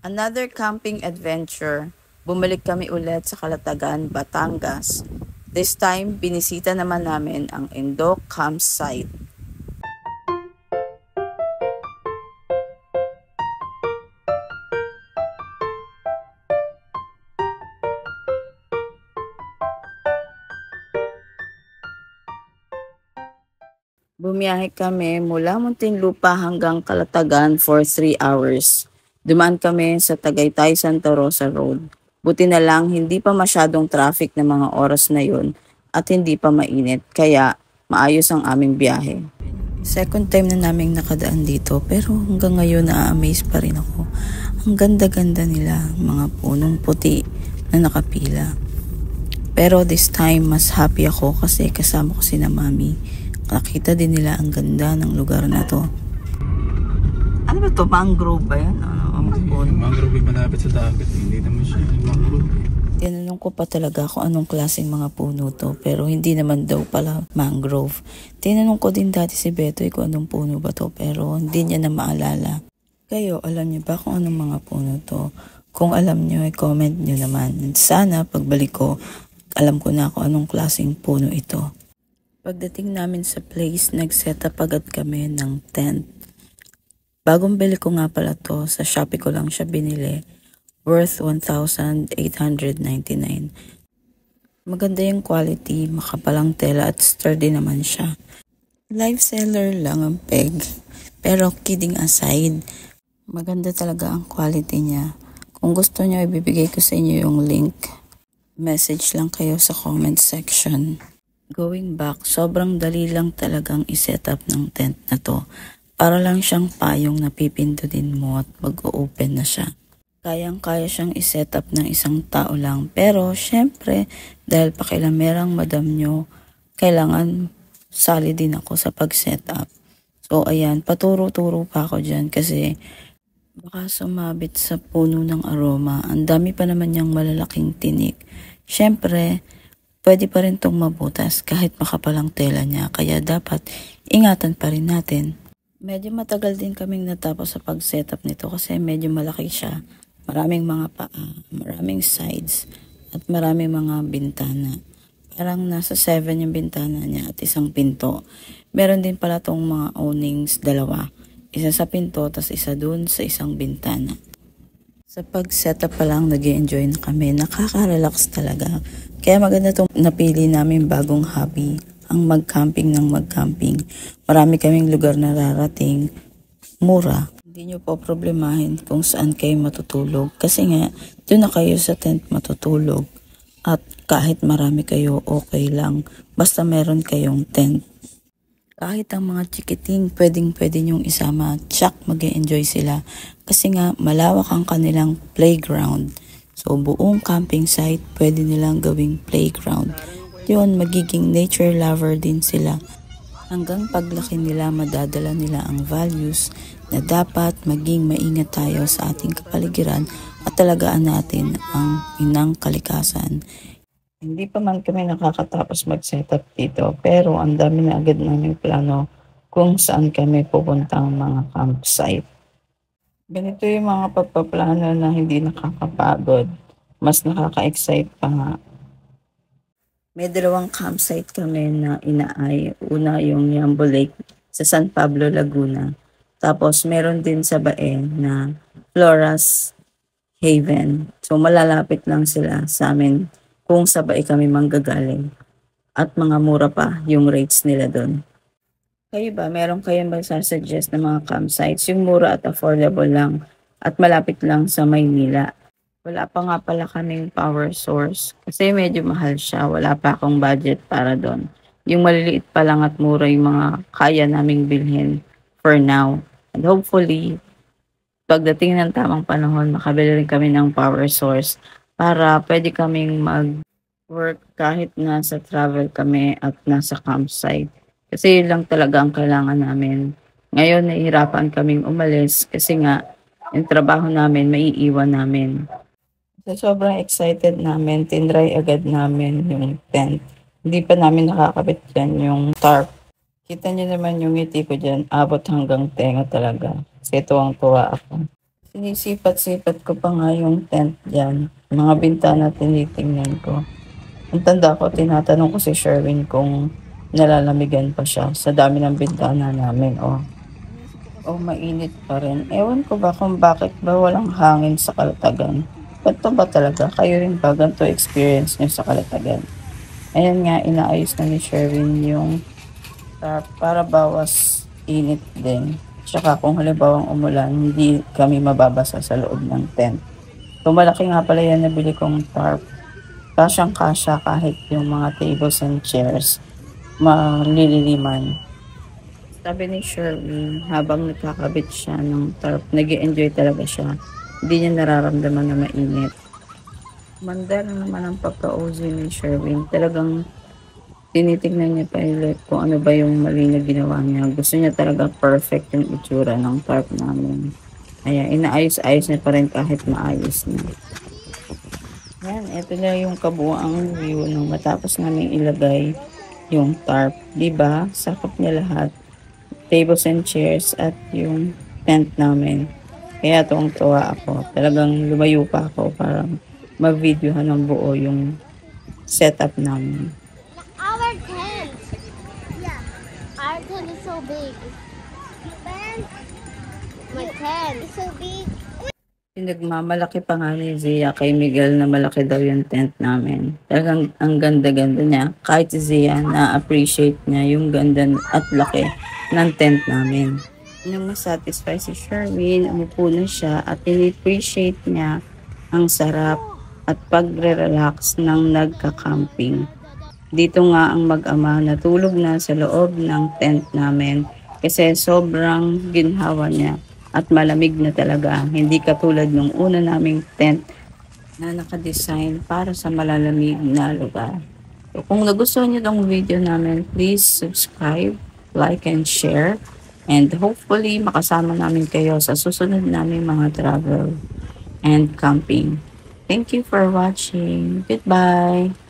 Another camping adventure. Bumalik kami ulit sa Calatagan, Batangas. This time, binisita naman namin ang Indo campsite. Bumiyahe kami mula Muntinlupa hanggang Calatagan for 3 hours. Dumaan kami sa Tagaytay Santa Rosa Road. Buti na lang hindi pa masyadong traffic ng mga oras na yun at hindi pa mainit kaya maayos ang aming biyahe. Second time na naming nakadaan dito pero hanggang ngayon na-amaze pa rin ako. Ang ganda-ganda nila, mga punong puti na nakapila. Pero this time mas happy ako kasi kasama ko si na mami. Nakita din nila ang ganda ng lugar na to. Ano ba to? Mangrove ba yan? Mangrove malapit sa dagat. Hindi naman siya mangrove. Tinanong ko pa talaga kung anong klaseng mga puno to. Pero hindi naman daw pala mangrove. Tinanong ko din dati si Betoy kung anong puno ba to. Pero hindi niya na maalala. Kayo, alam niyo ba kung anong mga puno to? Kung alam niyo, comment niyo naman. Sana pagbalik ko, alam ko na kung anong klaseng puno ito. Pagdating namin sa place, nag-set up agad kami ng tent. Bagong bili ko nga pala to, sa Shopee ko lang siya binili. Worth 1,899. Maganda yung quality, makapalang tela at sturdy naman siya. Live seller lang ang peg. Pero kidding aside, maganda talaga ang quality niya. Kung gusto niyo, ibibigay ko sa inyo yung link. Message lang kayo sa comment section. Going back, sobrang dali lang talagang iset up ng tent na to. Para lang siyang payong na pipindutin mo at mag-open na siya. Kayang-kaya siyang iset up ng isang tao lang. Pero syempre, dahil pakilamerang madam nyo, kailangan sali din ako sa pag-set up. So ayan, paturo-turo pa ako dyan kasi baka sumabit sa puno ng aroma. Ang dami pa naman niyang malalaking tinik. Syempre, pwede pa rin itong mabutas kahit makapalang tela niya, kaya dapat ingatan pa rin natin. Medyo matagal din kaming natapos sa pag-setup nito kasi medyo malaki siya. Maraming mga paa, maraming sides, at maraming mga bintana. Parang nasa 7 yung bintana niya at isang pinto. Meron din pala tong mga awnings, dalawa. Isa sa pinto, tas isa dun sa isang bintana. Sa pag-setup pa lang, nag-enjoy na kami. Nakaka-relax talaga. Kaya maganda itong napili namin bagong hobby, ang mag-camping ng mag-camping. Marami kaming lugar na rarating. Mura. Hindi nyo po problemahin kung saan kayo matutulog. Kasi nga, doon na kayo sa tent matutulog. At kahit marami kayo, okay lang. Basta meron kayong tent. Kahit ang mga chikiting, pwedeng-pwede nyong isama. Tsak, mag-e-enjoy sila. Kasi nga, malawak ang kanilang playground. So, buong camping site, pwede nilang gawing playground. Yun, magiging nature lover din sila. Hanggang paglaki nila, madadala nila ang values na dapat maging maingat tayo sa ating kapaligiran at talagaan natin ang inang kalikasan. Hindi pa man kami nakakatapos mag-setup dito, pero ang dami na agad namin plano kung saan kami pupuntang mga campsite. Ganito yung mga pagpaplano na hindi nakakapagod. Mas nakaka-excite pa nga. May dalawang campsite kami na inaay. Una yung Yambo Lake sa San Pablo, Laguna. Tapos meron din sa Bae na Floras Haven. So malalapit lang sila sa amin kung sabay kami manggagaling. At mga mura pa yung rates nila doon. Kayo ba, meron kayong suggest na mga campsites? Yung mura at affordable lang at malapit lang sa Maynila. Wala pa nga pala kaming power source kasi medyo mahal siya. Wala pa akong budget para doon. Yung maliliit pa lang at mura yung mga kaya naming bilhin for now. And hopefully, pagdating ng tamang panahon, makabili rin kami ng power source para pwede kaming mag-work kahit nasa travel kami at nasa campsite. Kasi yun lang talaga ang kailangan namin. Ngayon, nahihirapan kaming umalis kasi nga, yung trabaho namin, maiiwan namin. So, sobrang excited namin. Tinry agad namin yung tent. Hindi pa namin nakakabit dyan yung tarp. Kita niyo naman yung ngiti ko dyan. Abot hanggang tenga talaga. Kasi tuwang-tuwa ako. Sinisipat-sipat ko pa nga yung tent dyan. Mga bintana tinitingnan ko. Ang tanda ko, tinatanong ko si Sherwin kung nalalamigan pa siya sa dami ng bintana namin. O mainit pa rin. Ewan ko ba kung bakit ba walang hangin sa Kalatagan. Ganito ba talaga? Kayo rin ba ganito experience nyo sa Kalatagan? Ayan nga, inaayos na ni Sherwin yung para bawas init din. Tsaka kung halimbawang umulan, hindi kami mababasa sa loob ng tent. So malaki nga pala yan nabili kong tarp. Kasyang-kasya kahit yung mga tables and chairs malililiman. Sabi ni Sherwin, habang nakakabit siya ng tarp, nag-enjoy talaga siya. Hindi niya nararamdaman na mainit. Mandar naman ang pagka-ozy ni Sherwin. Talagang tinitignan niya pa ulit kung ano ba yung mali na ginawa niya. Gusto niya talaga perfect yung itsura ng tarp namin. Kaya inaayos-ayos niya pa rin kahit maayos na. Yan, ito na yung kabuuang view nung matapos namin ilagay yung tarp. Diba? Sakop niya lahat. Tables and chairs at yung tent namin. Kaya tuwang-tuwa ako. Talagang lumayo pa ako para mag-videohan ng buo yung setup namin. Our tent. Yeah. Our tent is so big. My tent is so big. Pinagmamalaki pa nga ni Zia kay Miguel na malaki daw yung tent namin. Talagang ang ganda-ganda niya. Kahit si Zia na-appreciate niya yung ganda at laki ng tent namin. Nang masatisfy si Sherwin, umupo na siya at in-appreciate niya ang sarap at pagre-relax ng nagka-camping. Dito nga ang mag-ama natulog na sa loob ng tent namin kasi sobrang ginhawa niya at malamig na talaga. Hindi katulad ng una naming tent na nakadesign para sa malalamig na lugar. So, kung nagustuhan niyo tong video namin, please subscribe, like, and share. And hopefully makasama namin kayo sa susunod naming mga travel and camping. Thank you for watching. Goodbye!